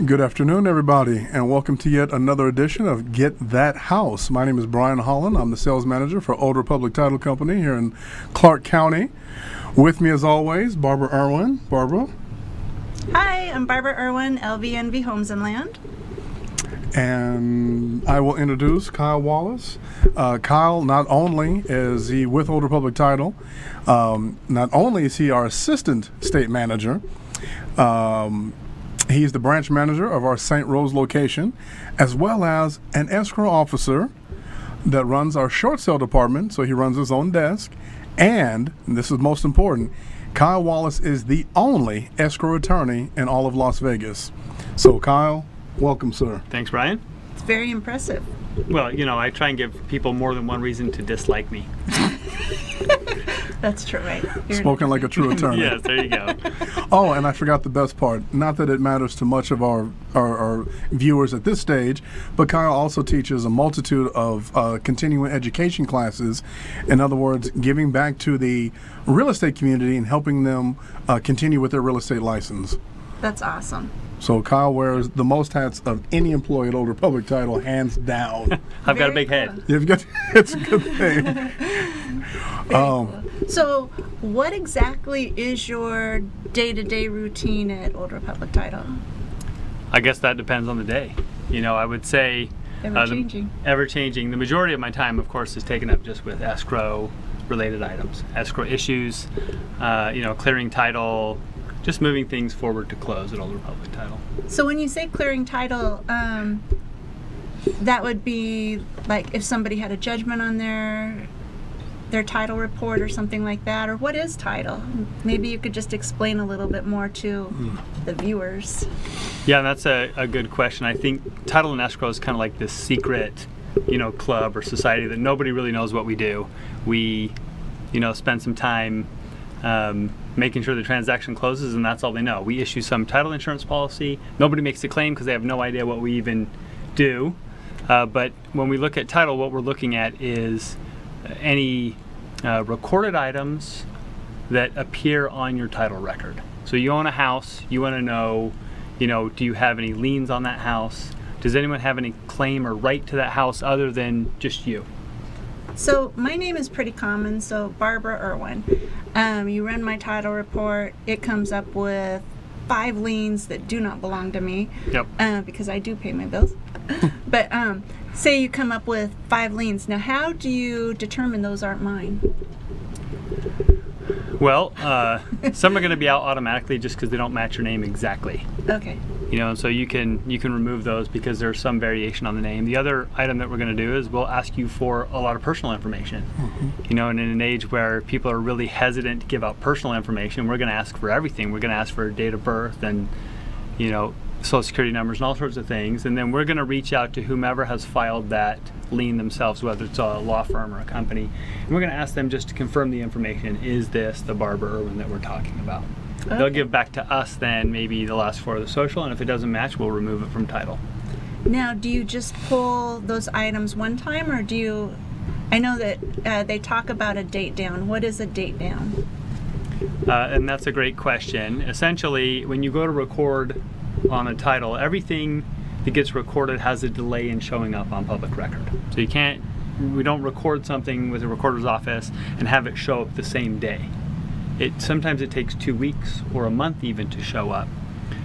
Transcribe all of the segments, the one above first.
Good afternoon, everybody, and welcome to yet another edition of Get That House. My name is Brian Holland. I'm the sales manager for Old Republic Title Company here in Clark County. With me, as always, Barbara Irwin. Barbara. Hi, I'm Barbara Irwin, LVNV Homes and Land. And I will introduce Kyle Wallace. Kyle, not only is he with Old Republic Title, not only is he our assistant state manager, he's the branch manager of our St. Rose location, as well as an escrow officer that runs our short sale department, so he runs his own desk. And this is most important, Kyle Wallace is the only escrow attorney in all of Las Vegas. So Kyle, welcome, sir. Thanks, Brian. It's very impressive. Well, I try and give people more than one reason to dislike me. That's true, right? Spoken like a true attorney. Yes, there you go. Oh, and I forgot the best part. Not that it matters to much of our viewers at this stage, but Kyle also teaches a multitude of continuing education classes. In other words, giving back to the real estate community and helping them continue with their real estate license. That's awesome. So Kyle wears the most hats of any employee at Old Republic Title, hands down. I've got a big head. You've got, it's a good thing. Cool. So what exactly is your day-to-day routine at Old Republic Title? I guess that depends on the day. I would say Ever-changing. Ever-changing. The majority of my time, of course, is taken up just with escrow-related items, escrow issues, clearing title, just moving things forward to close at Old Republic Title. So when you say clearing title, that would be like if somebody had a judgment on their title report or something like that, or what is title? Maybe you could just explain a little bit more to the viewers. Yeah, that's a good question. I think title and escrow is kind of like this secret, club or society that nobody really knows what we do. We, spend some time making sure the transaction closes, and that's all they know. We issue some title insurance policy. Nobody makes a claim because they have no idea what we even do. But when we look at title, what we're looking at is any recorded items that appear on your title record. So you own a house, you want to know, do you have any liens on that house? Does anyone have any claim or right to that house other than just you? So my name is pretty common, so Barbara Irwin. You run my title report, it comes up with 5 liens that do not belong to me. Yep. Because I do pay my bills. But say you come up with 5 liens. Now how do you determine those aren't mine? Well, some are going to be out automatically just because they don't match your name exactly. Okay. And so you can remove those because there's some variation on the name. The other item that we're going to do is we'll ask you for a lot of personal information. Mm-hmm. And in an age where people are really hesitant to give out personal information, we're going to ask for everything. We're going to ask for date of birth and, social security numbers and all sorts of things. And then we're going to reach out to whomever has filed that lien themselves, whether it's a law firm or a company. And we're going to ask them just to confirm the information. Is this the Barbara Irwin that we're talking about? Okay. They'll give back to us then maybe the last 4 of the social, and if it doesn't match, we'll remove it from title. Now, do you just pull those items one time, or do you, I know that they talk about a date down. What is a date down? And that's a great question. Essentially, when you go to record on a title, everything that gets recorded has a delay in showing up on public record. So we don't record something with a recorder's office and have it show up the same day. Sometimes it takes 2 weeks or a month even to show up.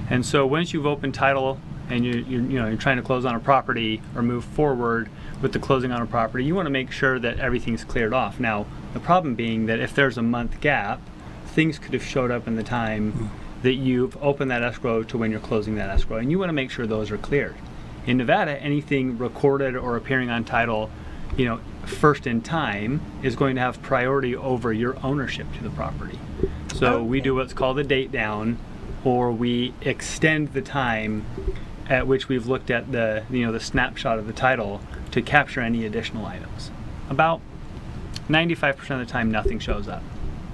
And so once you've opened title and you're trying to close on a property or move forward with the closing on a property, you want to make sure that everything's cleared off. Now, the problem being that if there's a month gap, things could have showed up in the time that you've opened that escrow to when you're closing that escrow, and you want to make sure those are cleared. In Nevada, anything recorded or appearing on title, first in time is going to have priority over your ownership to the property. So we do what's called a date down, or we extend the time at which we've looked at the snapshot of the title to capture any additional items. About 95% of the time, nothing shows up.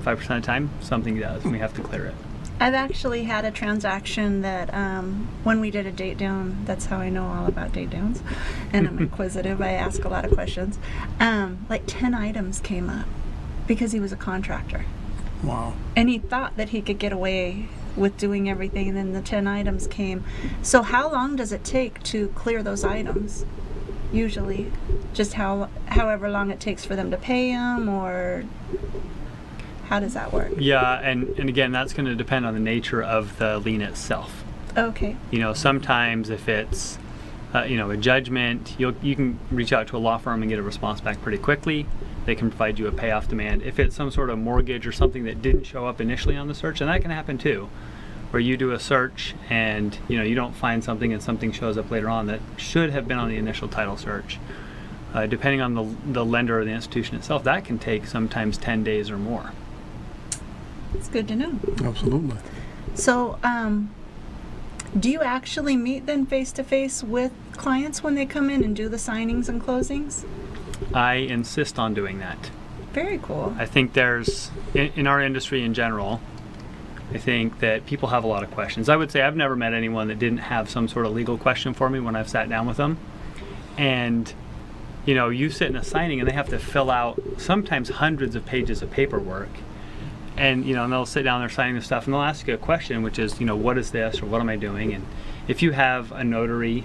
5% of the time, something does, and we have to clear it. I've actually had a transaction that when we did a date down, that's how I know all about date downs, and I'm inquisitive, I ask a lot of questions. Like 10 items came up because he was a contractor. Wow. And he thought that he could get away with doing everything, and then the 10 items came. So how long does it take to clear those items? Usually, just however long it takes for them to pay them, or how does that work? Yeah, and again, that's going to depend on the nature of the lien itself. Okay. You know, sometimes if it's a judgment, you can reach out to a law firm and get a response back pretty quickly. They can provide you a payoff demand. If it's some sort of mortgage or something that didn't show up initially on the search, and that can happen too, where you do a search and you don't find something and something shows up later on that should have been on the initial title search. Depending on the lender or the institution itself, that can take sometimes 10 days or more. It's good to know. Absolutely. So, do you actually meet then face-to-face with clients when they come in and do the signings and closings? I insist on doing that. Very cool. I think there's, in our industry in general, I think that people have a lot of questions. I would say I've never met anyone that didn't have some sort of legal question for me when I've sat down with them. And, you sit in a signing and they have to fill out sometimes hundreds of pages of paperwork. And, and they'll sit down there signing the stuff and they'll ask you a question, which is, what is this or what am I doing? And if you have a notary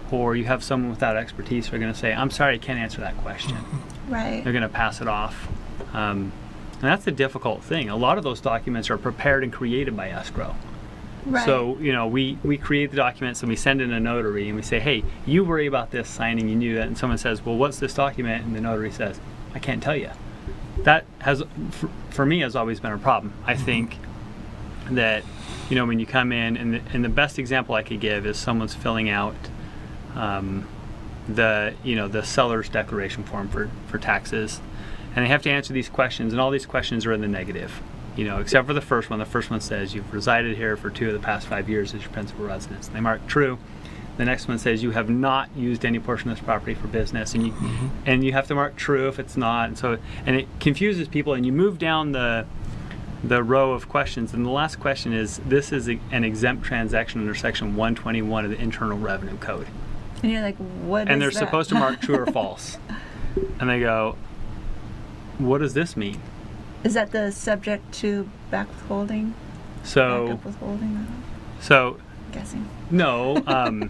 or you have someone without expertise, they're going to say, I'm sorry, I can't answer that question. Right. They're going to pass it off. And that's the difficult thing. A lot of those documents are prepared and created by escrow. Right. So, we create the documents and we send in a notary and we say, hey, you worry about this signing, you knew that. And someone says, well, what's this document? And the notary says, I can't tell you. That has, for me, has always been a problem. I think that, when you come in, and the best example I could give is someone's filling out the seller's declaration form for taxes, and they have to answer these questions, and all these questions are in the negative, except for the first one. The first one says you've resided here for 2 of the past 5 years as your principal residence. And they mark true. The next one says you have not used any portion of this property for business, and you have to mark true if it's not. And it confuses people, and you move down the row of questions, and the last question is, this is an exempt transaction under section 121 of the Internal Revenue Code. And you're like, what is that? And they're supposed to mark true or false. And they go, what does this mean? Is that the subject to back withholding? Backup withholding? Guessing. No, and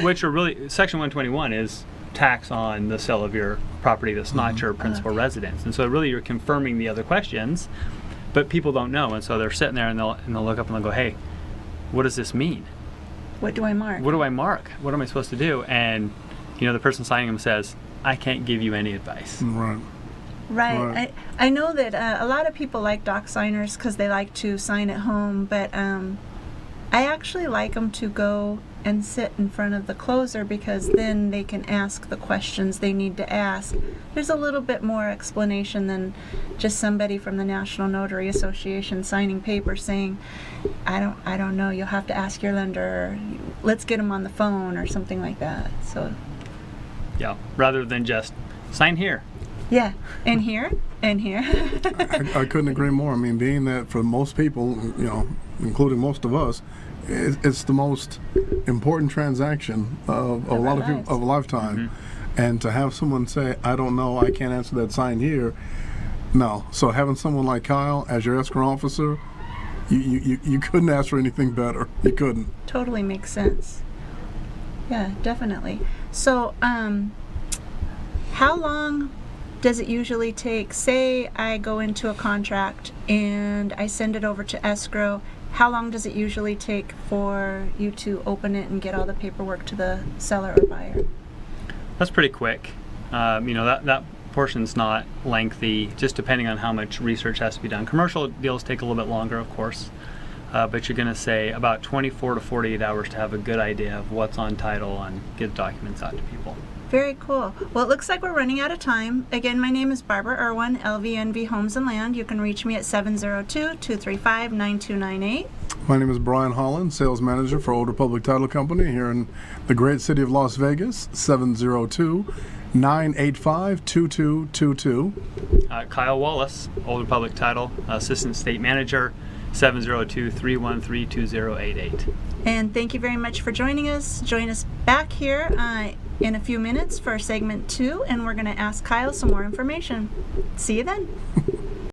which are really, section 121 is tax on the sale of your property that's not your principal residence. And so really you're confirming the other questions, but people don't know. And so they're sitting there and they'll look up and they'll go, hey, what does this mean? What do I mark? What do I mark? What am I supposed to do? And, the person signing them says, I can't give you any advice. Right. Right. I know that a lot of people like doc signers because they like to sign at home, but I actually like them to go and sit in front of the closer because then they can ask the questions they need to ask. There's a little bit more explanation than just somebody from the National Notary Association signing papers saying, I don't know, you'll have to ask your lender, or let's get them on the phone or something like that. So Yeah, rather than just sign here. yeah, and here, and here. I couldn't agree more. I mean, being that for most people, including most of us, it's the most important transaction of a lot of people of a lifetime. And to have someone say, I don't know, I can't answer that, sign here. No. So having someone like Kyle as your escrow officer, you couldn't ask for anything better. You couldn't. Totally makes sense. Yeah, definitely. So, how long does it usually take? Say I go into a contract and I send it over to escrow. How long does it usually take for you to open it and get all the paperwork to the seller or buyer? That's pretty quick. That portion's not lengthy, just depending on how much research has to be done. Commercial deals take a little bit longer, of course, but you're going to say about 24 to 48 hours to have a good idea of what's on title and get documents out to people. Very cool. Well, it looks like we're running out of time. Again, my name is Barbara Irwin, LVNV Homes and Land. You can reach me at 702-235-9298. My name is Brian Holland, sales manager for Old Republic Title Company here in the great city of Las Vegas, 702-985-2222. Kyle Wallace, Old Republic Title, Assistant State Manager, 702-313-2088. And thank you very much for joining us. Join us back here in a few minutes for segment 2, and we're going to ask Kyle some more information. See you then.